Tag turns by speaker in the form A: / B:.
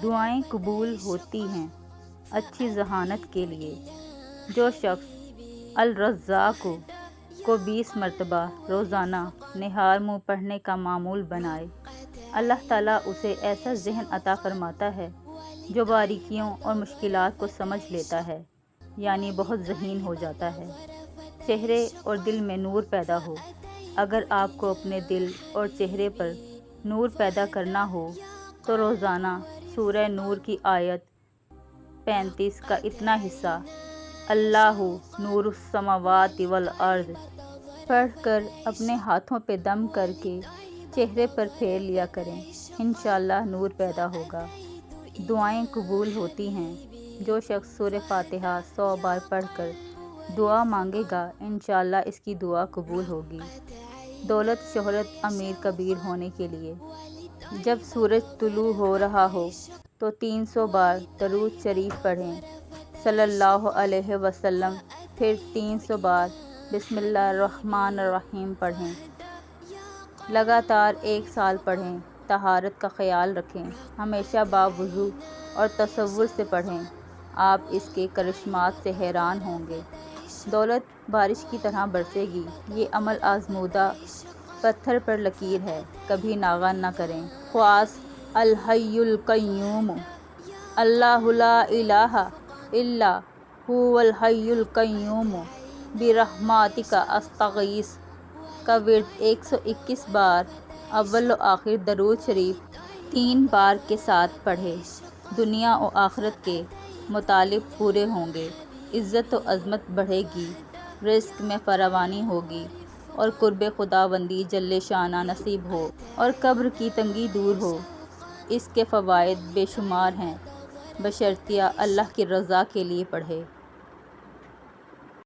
A: دعائیں قبول ہوتی ہیں اچھی ذہانت کے لیے۔ جو شخص الرزاق کو 20 مرتبہ روزانہ نہار منہ پڑھنے کا معمول بنائے، اللہ تعالیٰ اسے ایسا ذہن عطا فرماتا ہے جو باریکیوں اور مشکلات کو سمجھ لیتا ہے، یعنی بہت ذہین ہو جاتا ہے۔ چہرے اور دل میں نور پیدا ہو۔ اگر آپ کو اپنے دل اور چہرے پر نور پیدا کرنا ہو تو روزانہ سورہ نور کی آیت 35 کا اتنا حصہ اللہ نور السماوات والارض پڑھ کر اپنے ہاتھوں پہ دم کر کے چہرے پر پھیر لیا کریں، انشاءاللہ نور پیدا ہوگا۔ دعائیں قبول ہوتی ہیں۔ جو شخص سورہ فاتحہ 100 بار پڑھ کر دعا مانگے گا، انشاءاللہ اس کی دعا قبول ہوگی۔ دولت، شہرت، امیر کبیر ہونے کے لیے جب سورج طلوع ہو رہا ہو تو 300 بار درود شریف پڑھیں صلی اللہ علیہ وسلم، پھر 300 بار بسم اللہ الرحمن الرحیم پڑھیں۔ لگاتار 1 سال پڑھیں۔ طہارت کا خیال رکھیں۔ ہمیشہ باوضو اور تصور سے پڑھیں۔ آپ اس کے کرشمات سے حیران ہوں گے۔ دولت بارش کی طرح برسے گی۔ یہ عمل آزمودہ پتھر پر لکیر ہے، کبھی ناغہ نہ کریں۔ خواص الحی القیوم، اللہ لا الہ الا هو الحی القیوم برحمتک استغیث کا ورد 121 بار اول و آخر درود شریف 3 بار کے ساتھ پڑھے۔ دنیا و آخرت کے مطالب پورے ہوں گے، عزت و عظمت بڑھے گی، رزق میں فراوانی ہوگی اور قرب خداوندی جل شانہ نصیب ہو اور قبر کی تنگی دور ہو۔ اس کے فوائد بے شمار ہیں، بشرطیہ اللہ کی رضا کے لیے پڑھے۔